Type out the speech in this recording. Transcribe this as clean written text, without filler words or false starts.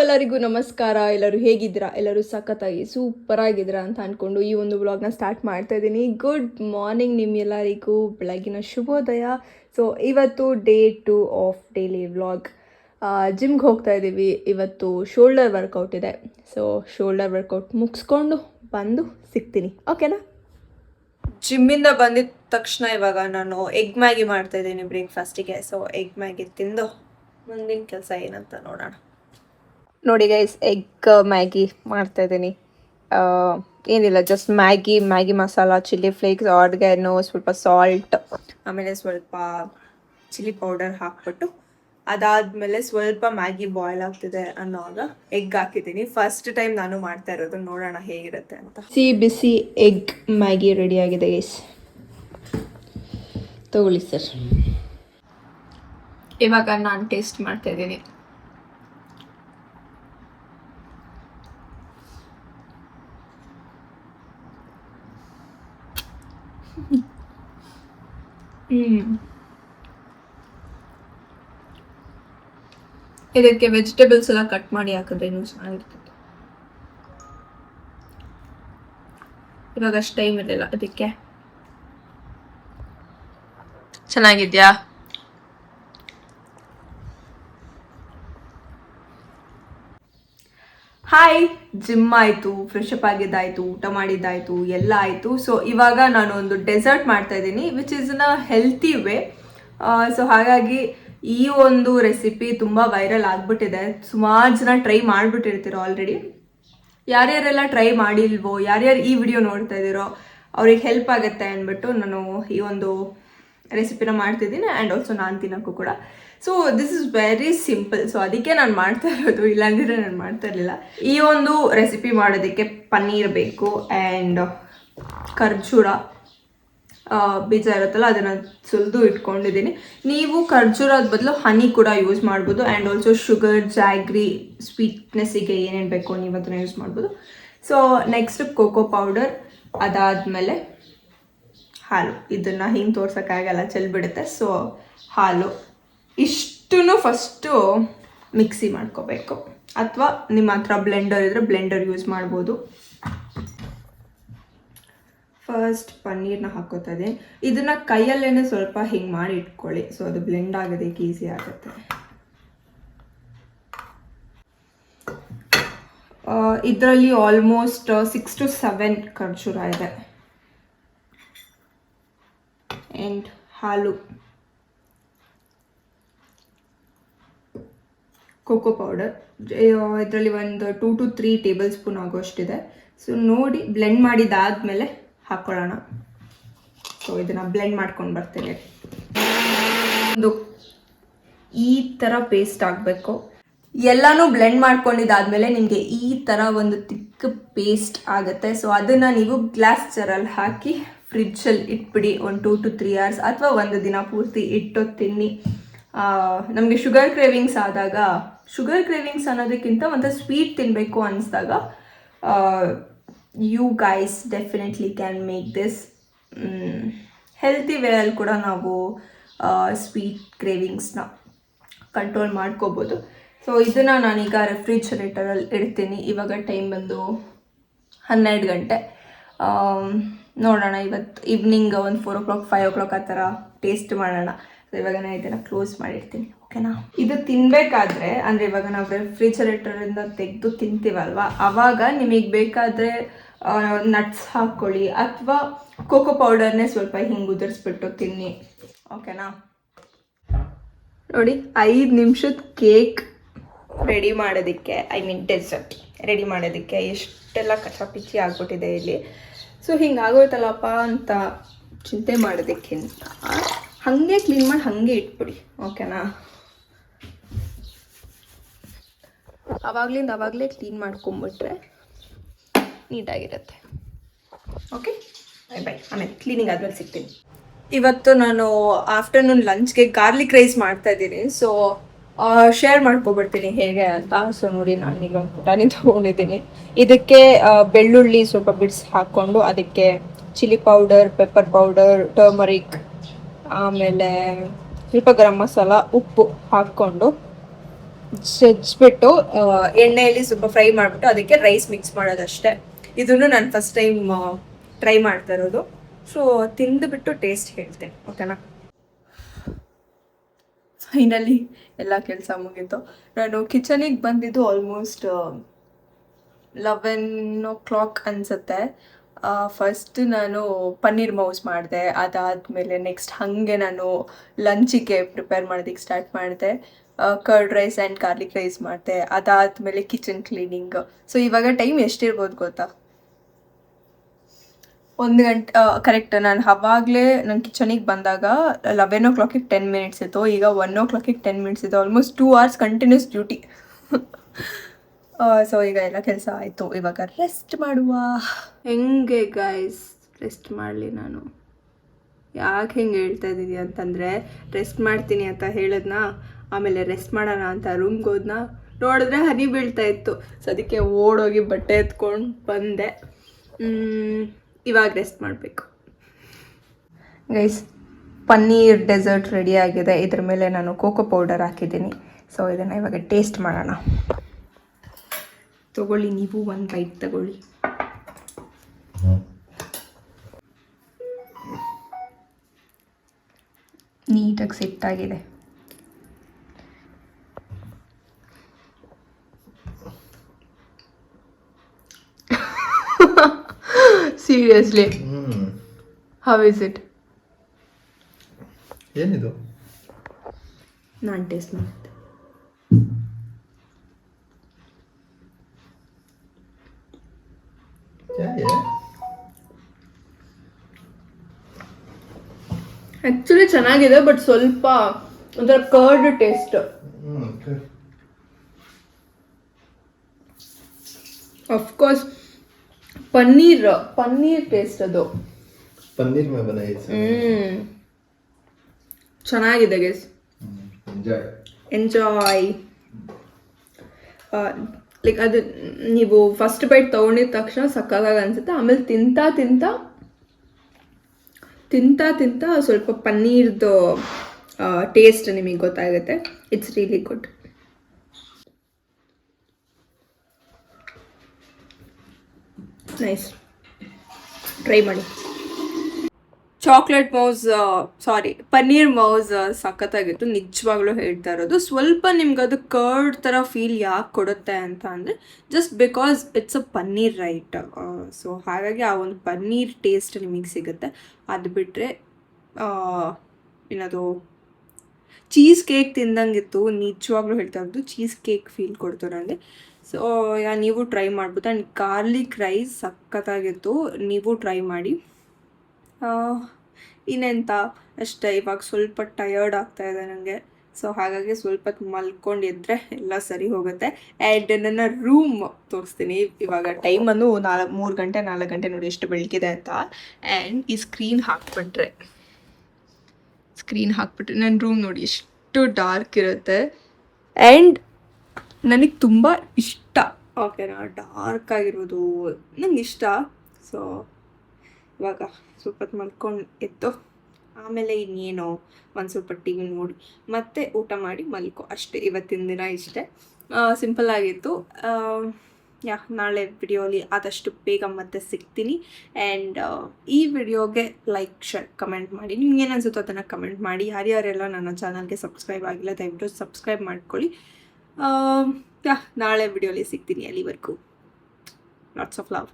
ಎಲ್ಲರಿಗೂ ನಮಸ್ಕಾರ. ಎಲ್ಲರೂ ಹೇಗಿದ್ದೀರಾ? ಎಲ್ಲರೂ ಸಖತ್ತಾಗಿ ಸೂಪರ್ ಆಗಿದ್ದೀರಾ ಅಂತ ಅಂದ್ಕೊಂಡು ಈ ಒಂದು ವ್ಲಾಗ್ನ ಸ್ಟಾರ್ಟ್ ಮಾಡ್ತಾ ಇದ್ದೀನಿ. ಗುಡ್ ಮಾರ್ನಿಂಗ್ ನಿಮ್ಮೆಲ್ಲರಿಗೂ, ಬೆಳಗಿನ ಶುಭೋದಯ. ಸೊ ಇವತ್ತು ಡೇ 2 ಆಫ್ ಡೈಲಿ ವ್ಲಾಗ್. ಜಿಮ್ಗೆ ಹೋಗ್ತಾ ಇದ್ದೀವಿ. ಇವತ್ತು ಶೋಲ್ಡರ್ ವರ್ಕೌಟ್ ಇದೆ. ಸೊ ಶೋಲ್ಡರ್ ವರ್ಕೌಟ್ ಮುಗಿಸ್ಕೊಂಡು ಬಂದು ಸಿಗ್ತೀನಿ, ಓಕೆನಾ? ಜಿಮ್ಮಿಂದ ಬಂದಿದ್ದ ತಕ್ಷಣ ಇವಾಗ ನಾನು ಎಗ್ ಮ್ಯಾಗಿ ಮಾಡ್ತಾ ಇದ್ದೀನಿ ಬ್ರೇಕ್ಫಾಸ್ಟಿಗೆ. ಸೊ ಎಗ್ ಮ್ಯಾಗಿ ತಿಂದು ಮುಂದಿನ ಕೆಲಸ ಏನಂತ ನೋಡೋಣ. ನೋಡಿ ಗೈಸ್, ಎಗ್ ಮ್ಯಾಗಿ ಮಾಡ್ತಾ ಇದ್ದೀನಿ. ಏನಿಲ್ಲ, just Maggi masala, chilli flakes, organo, ಸ್ವಲ್ಪ ಸಾಲ್ಟ್, ಆಮೇಲೆ ಸ್ವಲ್ಪ ಚಿಲ್ಲಿ ಪೌಡರ್ ಹಾಕ್ಬಿಟ್ಟು ಅದಾದಮೇಲೆ ಸ್ವಲ್ಪ ಮ್ಯಾಗಿ ಬಾಯ್ಲ್ ಆಗ್ತಿದೆ ಅನ್ನೋವಾಗ ಎಗ್ ಹಾಕಿದ್ದೀನಿ. ಫಸ್ಟ್ ಟೈಮ್ ನಾನು ಮಾಡ್ತಾ ಇರೋದು, ನೋಡೋಣ ಹೇಗಿರುತ್ತೆ ಅಂತ. ಬಿಸಿ ಎಗ್ ಮ್ಯಾಗಿ ರೆಡಿ ಆಗಿದೆ ಗೈಸ್, ತಗೊಳ್ಳಿ ಸರ್. ಇವಾಗ ನಾನು ಟೇಸ್ಟ್ ಮಾಡ್ತಾ ಇದ್ದೀನಿ. ಇದಕ್ಕೆ ವೆಜಿಟೇಬಲ್ಸ್ ಎಲ್ಲ ಕಟ್ ಮಾಡಿ ಹಾಕಿದ್ರೆ ಇನ್ನೂ ಚೆನ್ನಾಗಿರ್ತದೆ. ಇವಾಗ ಅಷ್ಟು ಟೈಮ್ ಇರಲಿಲ್ಲ ಅದಕ್ಕೆ. ಚೆನ್ನಾಗಿದ್ಯಾ? ಹಾಯ್, ಜಿಮ್ ಆಯಿತು, ಫ್ರೆಶ್ ಅಪ್ ಆಗಿದ್ದಾಯಿತು, ಊಟ ಮಾಡಿದ್ದಾಯಿತು, ಎಲ್ಲ ಆಯಿತು. ಸೊ ಇವಾಗ ನಾನು ಒಂದು ಡೆಸರ್ಟ್ ಮಾಡ್ತಾ ಇದ್ದೀನಿ, which is in a healthy way. So ಹಾಗಾಗಿ ಈ ಒಂದು ರೆಸಿಪಿ ತುಂಬ ವೈರಲ್ ಆಗಿಬಿಟ್ಟಿದೆ. ಸುಮಾರು ಜನ ಟ್ರೈ ಮಾಡಿಬಿಟ್ಟಿರ್ತೀರೋ ಆಲ್ರೆಡಿ. ಯಾರ್ಯಾರೆಲ್ಲ ಟ್ರೈ ಮಾಡಿಲ್ವೋ, ಯಾರ್ಯಾರು ಈ ವಿಡಿಯೋ ನೋಡ್ತಾ ಇದ್ದೀರೋ ಅವ್ರಿಗೆ ಹೆಲ್ಪ್ ಆಗುತ್ತೆ ಅಂದ್ಬಿಟ್ಟು ನಾನು ಈ ಒಂದು ರೆಸಿಪಿನ ಮಾಡ್ತಿದ್ದೀನಿ. ಆ್ಯಂಡ್ ಆಲ್ಸೋ ನಾನು ತಿನ್ನೋಕ್ಕೂ ಕೂಡ. So this is very simple. So ಅದಕ್ಕೆ ನಾನು ಮಾಡ್ತಾ ಇರೋದು, ಇಲ್ಲಾಂದರೆ ನಾನು ಮಾಡ್ತಾ ಇರಲಿಲ್ಲ. ಈ ಒಂದು ರೆಸಿಪಿ ಮಾಡೋದಕ್ಕೆ ಪನ್ನೀರ್ ಬೇಕು ಆ್ಯಂಡ್ ಖರ್ಜೂರ ಬೀಜ ಇರುತ್ತಲ್ಲ ಅದನ್ನು ಸುಲಿದು ಇಟ್ಕೊಂಡಿದ್ದೀನಿ. ನೀವು ಖರ್ಜೂರದ ಬದಲು ಹನಿ ಕೂಡ ಯೂಸ್ ಮಾಡ್ಬೋದು. ಆ್ಯಂಡ್ ಆಲ್ಸೋ ಶುಗರ್, ಜಾಗ್ರಿ, ಸ್ವೀಟ್ನೆಸ್ಸಿಗೆ ಏನೇನು ಬೇಕೋ ನೀವು ಅದನ್ನು ಯೂಸ್ ಮಾಡ್ಬೋದು. ಸೊ ನೆಕ್ಸ್ಟ್ ಕೋಕೋ ಪೌಡರ್, ಅದಾದಮೇಲೆ ಹಾಲು. ಇದನ್ನು ಹಿಂಗೆ ತೋರ್ಸೋಕ್ಕಾಗಲ್ಲ, ಚೆಲ್ಬಿಡುತ್ತೆ. ಸೊ ಹಾಲು ಇಷ್ಟೂ ಫಸ್ಟು ಮಿಕ್ಸಿ ಮಾಡ್ಕೋಬೇಕು, ಅಥವಾ ನಿಮ್ಮ ಹತ್ರ ಬ್ಲೆಂಡರ್ ಇದ್ದರೆ ಬ್ಲೆಂಡರ್ ಯೂಸ್ ಮಾಡ್ಬೋದು. ಫಸ್ಟ್ ಪನ್ನೀರ್ನ ಹಾಕೋತಾ ಇದ್ದೀನಿ. ಇದನ್ನು ಕೈಯಲ್ಲೇ ಸ್ವಲ್ಪ ಹಿಂಗೆ ಮಾಡಿ ಇಟ್ಕೊಳ್ಳಿ, ಸೊ ಅದು ಬ್ಲೆಂಡ್ ಆಗೋದಕ್ಕೆ ಈಸಿ ಆಗುತ್ತೆ. ಇದರಲ್ಲಿ ಆಲ್ಮೋಸ್ಟ್ 6 to 7 ಖರ್ಜೂರ ಇದೆ. ಆ್ಯಂಡ್ ಹಾಲು, ಕೋಕೋ ಪೌಡರ್ ಇದರಲ್ಲಿ ಒಂದು 2 to 3 ಟೇಬಲ್ ಸ್ಪೂನ್ ಆಗೋಷ್ಟಿದೆ. ಸೊ ನೋಡಿ ಬ್ಲೆಂಡ್ ಮಾಡಿದಾದ್ಮೇಲೆ ಹಾಕ್ಕೊಳ್ಳೋಣ. ಸೊ ಇದನ್ನು ಬ್ಲೆಂಡ್ ಮಾಡ್ಕೊಂಡು ಬರ್ತೀನಿ. ಒಂದು ಈ ಥರ ಪೇಸ್ಟ್ ಆಗಬೇಕು. ಎಲ್ಲನೂ ಬ್ಲೆಂಡ್ ಮಾಡ್ಕೊಂಡಿದ್ದಾದಮೇಲೆ ನಿಮಗೆ ಈ ಥರ ಒಂದು ತಿಕ್ಕ ಪೇಸ್ಟ್ ಆಗುತ್ತೆ. ಸೊ ಅದನ್ನು ನೀವು ಗ್ಲಾಸ್ ಜಾರಲ್ಲಿ ಹಾಕಿ ಫ್ರಿಡ್ಜಲ್ಲಿ ಇಟ್ಬಿಡಿ ಒಂದು 2 to 3 hours, ಅಥವಾ ಒಂದು ದಿನ ಪೂರ್ತಿ ಇಟ್ಟು ತಿನ್ನಿ. ನಮಗೆ ಶುಗರ್ ಕ್ರೇವಿಂಗ್ಸ್ ಆದಾಗ, ಶುಗರ್ ಕ್ರೇವಿಂಗ್ಸ್ ಅನ್ನೋದಕ್ಕಿಂತ ಒಂದು ಸ್ವೀಟ್ ತಿನ್ನಬೇಕು ಅನಿಸಿದಾಗ you guys definitely can make this. Healthy ವೇಯಲ್ಲಿ ಕೂಡ ನಾವು ಸ್ವೀಟ್ ಕ್ರೇವಿಂಗ್ಸ್ನ ಕಂಟ್ರೋಲ್ ಮಾಡ್ಕೋಬೋದು. ಸೊ ಇದನ್ನು ನಾನೀಗ ರೆಫ್ರಿಜರೇಟರಲ್ಲಿ ಇಡ್ತೀನಿ. ಇವಾಗ ಟೈಮ್ ಬಂದು 12 ಗಂಟೆ. ನೋಡೋಣ, ಇವತ್ತು ಈವ್ನಿಂಗ್ ಒಂದು 4 o'clock 5 o'clock ಆ ಥರ ಟೇಸ್ಟ್ ಮಾಡೋಣ. ಸೊ ಇವಾಗ ನಾನು ಇದನ್ನು ಕ್ಲೋಸ್ ಮಾಡಿರ್ತೀನಿ, ಓಕೆನಾ? ಇದು ತಿನ್ನಬೇಕಾದ್ರೆ, ಅಂದರೆ ಇವಾಗ ನಾವು ರೆಫ್ರಿಜರೇಟರಿಂದ ತೆಗೆದು ತಿಂತೀವಲ್ವ, ಆವಾಗ ನಿಮಗೆ ಬೇಕಾದರೆ ನಟ್ಸ್ ಹಾಕ್ಕೊಳ್ಳಿ, ಅಥವಾ ಕೋಕೋ ಪೌಡರ್ನೇ ಸ್ವಲ್ಪ ಹಿಂಗೆ ಉದುರಿಸ್ಬಿಟ್ಟು ತಿನ್ನಿ, ಓಕೆನಾ? ನೋಡಿ, 5 ನಿಮಿಷದ ಕೇಕ್ ರೆಡಿ ಮಾಡೋದಕ್ಕೆ, ಐ ಮೀನ್ ಡೆಸರ್ಟ್ ರೆಡಿ ಮಾಡೋದಕ್ಕೆ ಎಷ್ಟೆಲ್ಲ ಕಚಾಪಿಚಿ ಆಗ್ಬಿಟ್ಟಿದೆ ಇಲ್ಲಿ. ಸೊ ಹಿಂಗಾಗೋಯ್ತಲ್ಲಪ್ಪ ಅಂತ ಚಿಂತೆ ಮಾಡೋದಕ್ಕಿಂತ ಹಾಗೆ ಕ್ಲೀನ್ ಮಾಡಿ ಹಾಗೆ ಇಟ್ಬಿಡಿ, ಓಕೆನಾ? ಆವಾಗಲೇ ಕ್ಲೀನ್ ಮಾಡ್ಕೊಂಬಿಟ್ರೆ ನೀಟಾಗಿರುತ್ತೆ. Okay, bye bye. ಆಮೇಲೆ ಕ್ಲೀನಿಂಗ್ ಆದ್ಮೇಲೆ ಸಿಗ್ತೀನಿ. ಇವತ್ತು ನಾನು ಆಫ್ಟರ್ನೂನ್ ಲಂಚ್ಗೆ ಗಾರ್ಲಿಕ್ ರೈಸ್ ಮಾಡ್ತಾ ಇದ್ದೀನಿ. ಸೊ ಶೇರ್ ಮಾಡ್ಕೊಬಿಡ್ತೀನಿ ಹೇಗೆ ಅಂತ. ಸೊ ನೋಡಿ, ನಾನೀಗ ಒಂದು ಪುಟಾಣಿ ತೊಗೊಂಡಿದ್ದೀನಿ. ಇದಕ್ಕೆ ಬೆಳ್ಳುಳ್ಳಿ ಸ್ವಲ್ಪ ಬಿಡ್ಸ್ ಹಾಕ್ಕೊಂಡು, ಅದಕ್ಕೆ chilli powder, pepper powder, turmeric, ಆಮೇಲೆ ಸ್ವಲ್ಪ ಗರಂ ಮಸಾಲ, ಉಪ್ಪು ಹಾಕ್ಕೊಂಡು ಜಜ್ಬಿಟ್ಟು ಎಣ್ಣೆಯಲ್ಲಿ ಸ್ವಲ್ಪ ಫ್ರೈ ಮಾಡಿಬಿಟ್ಟು ಅದಕ್ಕೆ ರೈಸ್ ಮಿಕ್ಸ್ ಮಾಡೋದಷ್ಟೇ. ಇದನ್ನು ನಾನು ಫಸ್ಟ್ ಟೈಮ್ ಟ್ರೈ ಮಾಡ್ತಾ ಇರೋದು. ಸೊ ತಿಂದುಬಿಟ್ಟು ಟೇಸ್ಟ್ ಹೇಳ್ತೇನೆ, ಓಕೆನಾ? ಫೈನಲಿ ಎಲ್ಲ ಕೆಲಸ ಮುಗೀತು. ನಾನು ಕಿಚನಿಗೆ ಬಂದಿದ್ದು ಆಲ್ಮೋಸ್ಟ್ 11 o'clock ಅನಿಸುತ್ತೆ. ಫಸ್ಟ್ ನಾನು ಪನ್ನೀರ್ ಮೌಸ್ ಮಾಡಿದೆ. ಅದಾದಮೇಲೆ ನೆಕ್ಸ್ಟ್ ಹಾಗೆ ನಾನು ಲಂಚಿಗೆ ಪ್ರಿಪೇರ್ ಮಾಡೋದಕ್ಕೆ ಸ್ಟಾರ್ಟ್ ಮಾಡಿದೆ. Curd rice and garlic rice ಮಾಡಿದೆ. ಅದಾದಮೇಲೆ ಕಿಚನ್ ಕ್ಲೀನಿಂಗ್. ಸೊ ಇವಾಗ ಟೈಮ್ ಎಷ್ಟಿರ್ಬೋದು ಗೊತ್ತಾ? 1 ಗಂಟೆ ಕರೆಕ್ಟ್. ನಾನು ಅವಾಗಲೇ ನನ್ನ ಕಿಚನಿಗೆ ಬಂದಾಗ 11 o'clock 10 minutes ಇತ್ತು. ಈಗ 1 o'clock 10 minutes ಇತ್ತು. Almost 2 hours continuous duty. So ಈಗ ಎಲ್ಲ ಕೆಲಸ ಆಯಿತು. ಇವಾಗ ರೆಸ್ಟ್ ಮಾಡುವ. ಹೆಂಗೆ ಗೈಸ್ ರೆಸ್ಟ್ ಮಾಡಲಿ ನಾನು? ಯಾಕೆ ಹೆಂಗೆ ಹೇಳ್ತಾ ಇದ್ದೀನಿ ಅಂತಂದರೆ, ರೆಸ್ಟ್ ಮಾಡ್ತೀನಿ ಅಂತ ಹೇಳಿದ್ನಾ, ಆಮೇಲೆ ರೆಸ್ಟ್ ಮಾಡೋಣ ಅಂತ ರೂಮ್ಗೆ ಹೋದ್ನಾ, ನೋಡಿದ್ರೆ ಹನಿ ಬೀಳ್ತಾ ಇತ್ತು. ಸೊ ಅದಕ್ಕೆ ಓಡೋಗಿ ಬಟ್ಟೆ ಎತ್ಕೊಂಡು ಬಂದೆ. ಇವಾಗ ರೆಸ್ಟ್ ಮಾಡಬೇಕು. ಗೈಸ್, ಪನ್ನೀರ್ ಡೆಸರ್ಟ್ ರೆಡಿ ಆಗಿದೆ. ಇದ್ರ ಮೇಲೆ ನಾನು ಕೋಕೋ ಪೌಡರ್ ಹಾಕಿದ್ದೀನಿ. ಸೊ ಇದನ್ನು ಇವಾಗ ಟೇಸ್ಟ್ ಮಾಡೋಣ. ತಗೊಳ್ಳಿ, ನೀವು ಒಂದು ಬೈಟ್ ತಗೊಳ್ಳಿ. ನೀಟಾಗಿ ಸೆಟ್ ಆಗಿದೆ. Seriously, how is it? ಏನಿದು? ನಾನು ಟೇಸ್ಟ್ ಮಾಡಿದ್ದೆ. ಆ್ಯಕ್ಚುಲಿ ಚೆನ್ನಾಗಿದೆ, ಬಟ್ ಸ್ವಲ್ಪ ಒಂಥರ curd taste. Of course paneer taste ಅದು. ಪನ್ನೀರ್ ಮೇ ಬನಾಯಿ ಸರ್. ಚೆನ್ನಾಗಿದೆ ಗೈಸ್. ಎಂಜಾಯ್. ಲೈಕ್ ಅದು ನೀವು ಫಸ್ಟ್ ಬೈಟ್ ತೊಗೊಂಡಿದ ತಕ್ಷಣ ಸಕ್ಕತ್ತಾಗಿ ಅನಿಸುತ್ತೆ. ಆಮೇಲೆ ತಿಂತಾ ಸ್ವಲ್ಪ ಪನ್ನೀರ್ದು ಟೇಸ್ಟ್ ನಿಮಗೆ ಗೊತ್ತಾಗುತ್ತೆ. It's really good. Nice, try ಮಾಡಿ. ಚಾಕ್ಲೇಟ್ ಮೌಸ್, ಪನ್ನೀರ್ ಮೌಸ್ ಸಖತ್ತಾಗಿತ್ತು, ನಿಜವಾಗ್ಲೂ ಹೇಳ್ತಾ ಇರೋದು. ಸ್ವಲ್ಪ ನಿಮ್ಗೆ ಅದು ಕರ್ಡ್ ಥರ ಫೀಲ್ ಯಾಕೆ ಕೊಡುತ್ತೆ ಅಂತ ಅಂದರೆ, just because it's a paneer right. So ಹಾಗಾಗಿ ಆ ಒಂದು ಪನ್ನೀರ್ ಟೇಸ್ಟ್ ನಿಮಗೆ ಸಿಗುತ್ತೆ. ಅದು ಬಿಟ್ಟರೆ ಏನದು ಚೀಸ್ ಕೇಕ್ ತಿಂದಂಗಿತ್ತು, ನಿಜವಾಗ್ಲೂ ಹೇಳ್ತಾ ಇರೋದು. ಚೀಸ್ ಕೇಕ್ ಫೀಲ್ ಕೊಡ್ತು ನನಗೆ. ಸೊ ನೀವು ಟ್ರೈ ಮಾಡ್ಬೋದು. ಆ್ಯಂಡ್ ಗಾರ್ಲಿಕ್ ರೈಸ್ ಸಖತ್ತಾಗಿತ್ತು, ನೀವು ಟ್ರೈ ಮಾಡಿ. ಇನ್ನೆಂತ ಅಷ್ಟೇ. ಇವಾಗ ಸ್ವಲ್ಪ ಟಯರ್ಡ್ ಆಗ್ತಾಯಿದೆ ನನಗೆ. ಸೊ ಹಾಗಾಗಿ ಸ್ವಲ್ಪ ಮಲ್ಕೊಂಡಿದ್ರೆ ಎಲ್ಲ ಸರಿ ಹೋಗುತ್ತೆ. ಆ್ಯಂಡ್ ನನ್ನ ರೂಮ್ ತೋರಿಸ್ತೀನಿ. ಇವಾಗ ಟೈಮನ್ನು 3 ಗಂಟೆ 4 ಗಂಟೆ ನೋಡಿ ಎಷ್ಟು ಬೆಳಕಿದೆ ಅಂತ. ಆ್ಯಂಡ್ ಈ ಸ್ಕ್ರೀನ್ ಹಾಕ್ಬಿಟ್ರೆ ನನ್ನ ರೂಮ್ ನೋಡಿ ಎಷ್ಟು ಡಾರ್ಕ್ ಇರುತ್ತೆ. ಆ್ಯಂಡ್ ನನಗೆ ತುಂಬ ಇಷ್ಟ, ಓಕೆನಾ, ಡಾರ್ಕ್ ಆಗಿರೋದು ನಂಗೆ ಇಷ್ಟ. ಸೊ ಇವಾಗ ಸ್ವಲ್ಪ ಹೊತ್ತು ಮಲ್ಕೊಂಡು ಎದ್ದು ಆಮೇಲೆ ಇನ್ನೇನು ಒಂದು ಸ್ವಲ್ಪ ಟಿ ವಿ ನೋಡಿ ಮತ್ತೆ ಊಟ ಮಾಡಿ ಮಲ್ಕೊ ಅಷ್ಟೇ. ಇವತ್ತಿನ ದಿನ ಇಷ್ಟೇ, ಸಿಂಪಲ್ ಆಗಿತ್ತು. ನಾಳೆ ವಿಡಿಯೋಲಿ ಆದಷ್ಟು ಬೇಗ ಮತ್ತೆ ಸಿಗ್ತೀನಿ. ಆ್ಯಂಡ್ ಈ ವಿಡಿಯೋಗೆ ಲೈಕ್, ಶೇರ್, ಕಮೆಂಟ್ ಮಾಡಿ. ನಿಮ್ಗೆ ಏನು ಅನಿಸುತ್ತೋ ಅದನ್ನು ಕಮೆಂಟ್ ಮಾಡಿ. ಯಾರ್ಯಾರೆಲ್ಲ ನನ್ನ ಚಾನಲ್ಗೆ ಸಬ್ಸ್ಕ್ರೈಬ್ ಆಗಿಲ್ಲ ದಯವಿಟ್ಟು ಸಬ್ಸ್ಕ್ರೈಬ್ ಮಾಡ್ಕೊಳ್ಳಿ. ನಾಳೆ ವಿಡಿಯೋಲಿ ಸಿಗ್ತೀನಿ. ಅಲ್ಲಿವರೆಗೂ ಲಾಟ್ಸ್ ಆಫ್ ಲವ್.